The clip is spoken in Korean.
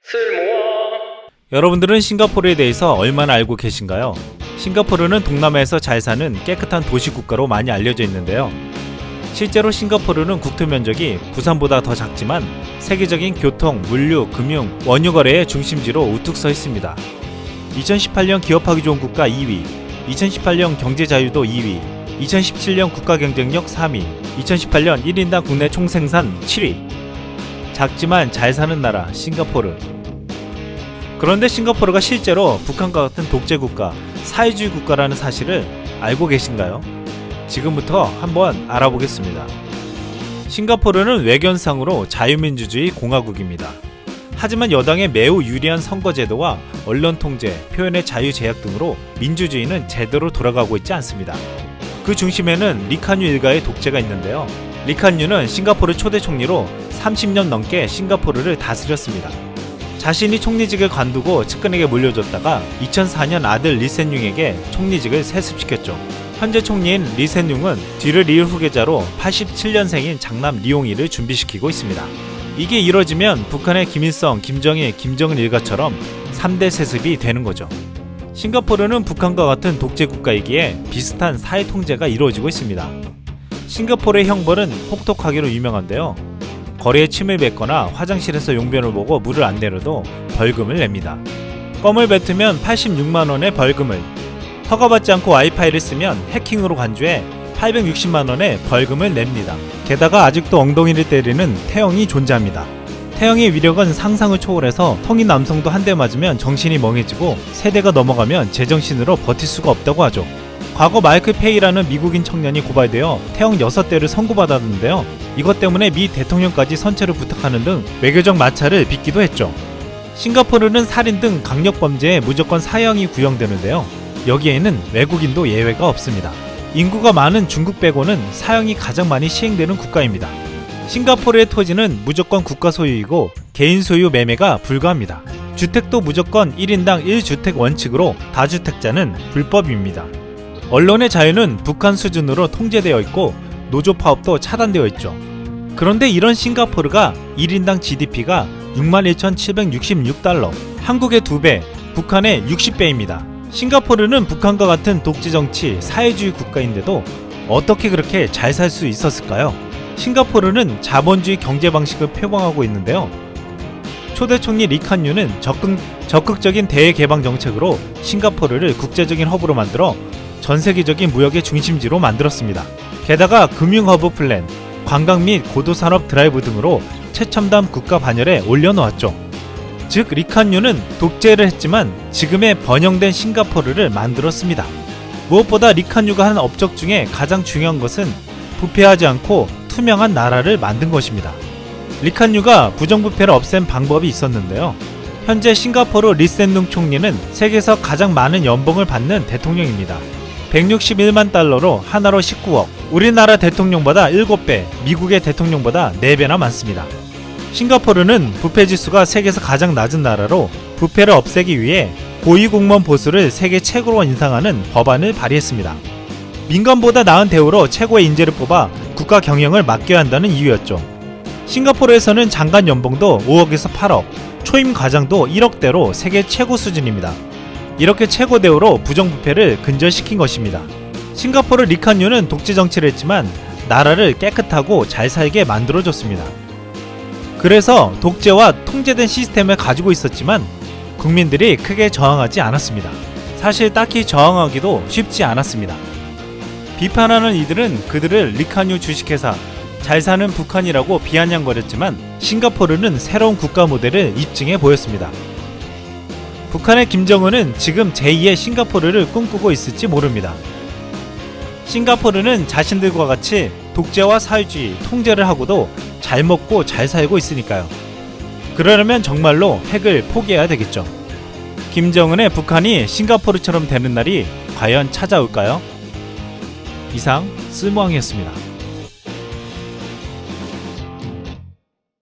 쓸모와. 여러분들은 싱가포르에 대해서 얼마나 알고 계신가요? 싱가포르는 동남아에서 잘 사는 깨끗한 도시국가로 많이 알려져 있는데요. 실제로 싱가포르는 국토 면적이 부산보다 더 작지만 세계적인 교통, 물류, 금융, 원유 거래의 중심지로 우뚝 서 있습니다. 2018년 기업하기 좋은 국가 2위, 2018년 경제 자유도 2위, 2017년 국가 경쟁력 3위, 2018년 1인당 국내 총생산 7위. 작지만 잘 사는 나라 싱가포르. 그런데 싱가포르가 실제로 북한과 같은 독재국가, 사회주의 국가라는 사실을 알고 계신가요? 지금부터 한번 알아보겠습니다. 싱가포르는 외견상으로 자유민주주의 공화국입니다. 하지만 여당의 매우 유리한 선거제도와 언론 통제, 표현의 자유 제약 등으로 민주주의는 제대로 돌아가고 있지 않습니다. 그 중심에는 리칸유 일가의 독재가 있는데요. 리칸유는 싱가포르 초대 총리로 30년 넘게 싱가포르를 다스렸습니다. 자신이 총리직을 관두고 측근에게 물려줬다가 2004년 아들 리센융에게 총리직을 세습시켰죠. 현재 총리인 리센융은 뒤를 이을 후계자로 87년생인 장남 리용이를 준비시키고 있습니다. 이게 이뤄지면 북한의 김일성, 김정일, 김정은 일가처럼 3대 세습이 되는 거죠. 싱가포르는 북한과 같은 독재국가이기에 비슷한 사회 통제가 이루어지고 있습니다. 싱가포르의 형벌은 혹독하기로 유명한데요. 거리에 침을 뱉거나 화장실에서 용변을 보고 물을 안 내려도 벌금을 냅니다. 껌을 뱉으면 86만원의 벌금을, 허가받지 않고 와이파이를 쓰면 해킹으로 간주해 860만원의 벌금을 냅니다. 게다가 아직도 엉덩이를 때리는 태형이 존재합니다. 태형의 위력은 상상을 초월해서 성인 남성도 한 대 맞으면 정신이 멍해지고 세대가 넘어가면 제정신으로 버틸 수가 없다고 하죠. 과거 마이클 페이라는 미국인 청년이 고발되어 태형 6대를 선고받았는데요. 이것 때문에 미 대통령까지 선처를 부탁하는 등 외교적 마찰을 빚기도 했죠. 싱가포르는 살인 등 강력범죄에 무조건 사형이 구형되는데요. 여기에는 외국인도 예외가 없습니다. 인구가 많은 중국 빼고는 사형이 가장 많이 시행되는 국가입니다. 싱가포르의 토지는 무조건 국가 소유이고 개인 소유 매매가 불가합니다. 주택도 무조건 1인당 1주택 원칙으로 다주택자는 불법입니다. 언론의 자유는 북한 수준으로 통제되어 있고 노조 파업도 차단되어 있죠. 그런데 이런 싱가포르가 1인당 GDP가 61,766달러, 한국의 2배, 북한의 60배입니다. 싱가포르는 북한과 같은 독재정치, 사회주의 국가인데도 어떻게 그렇게 잘 살 수 있었을까요? 싱가포르는 자본주의 경제 방식을 표방하고 있는데요. 초대 총리 리칸유는 적극적인 대외 개방 정책으로 싱가포르를 국제적인 허브로 만들어 전 세계적인 무역의 중심지로 만들었습니다. 게다가 금융 허브 플랜, 관광 및 고도산업 드라이브 등으로 최첨단 국가 반열에 올려놓았죠. 즉 리칸유는 독재를 했지만 지금의 번영된 싱가포르를 만들었습니다. 무엇보다 리칸유가 한 업적 중에 가장 중요한 것은 부패하지 않고 투명한 나라를 만든 것입니다. 리칸유가 부정부패를 없앤 방법이 있었는데요. 현재 싱가포르 리센룽 총리는 세계에서 가장 많은 연봉을 받는 대통령입니다. 161만 달러로 하나로 19억, 우리나라 대통령보다 7배, 미국의 대통령보다 4배나 많습니다. 싱가포르는 부패지수가 세계에서 가장 낮은 나라로 부패를 없애기 위해 고위공무원 보수를 세계 최고로 인상하는 법안을 발의했습니다. 민간보다 나은 대우로 최고의 인재를 뽑아 국가 경영을 맡겨야 한다는 이유였죠. 싱가포르에서는 장관 연봉도 5억에서 8억, 초임 과장도 1억대로 세계 최고 수준입니다. 이렇게 최고 대우로 부정부패를 근절시킨 것입니다. 싱가포르 리칸유는 독재 정치를 했지만 나라를 깨끗하고 잘 살게 만들어줬습니다. 그래서 독재와 통제된 시스템을 가지고 있었지만 국민들이 크게 저항하지 않았습니다. 사실 딱히 저항하기도 쉽지 않았습니다. 비판하는 이들은 그들을 리칸유 주식회사, 잘 사는 북한이라고 비아냥거렸지만 싱가포르는 새로운 국가 모델을 입증해 보였습니다. 북한의 김정은은 지금 제2의 싱가포르를 꿈꾸고 있을지 모릅니다. 싱가포르는 자신들과 같이 독재와 사회주의, 통제를 하고도 잘 먹고 잘 살고 있으니까요. 그러려면 정말로 핵을 포기해야 되겠죠. 김정은의 북한이 싱가포르처럼 되는 날이 과연 찾아올까요? 이상 쓸모왕이었습니다.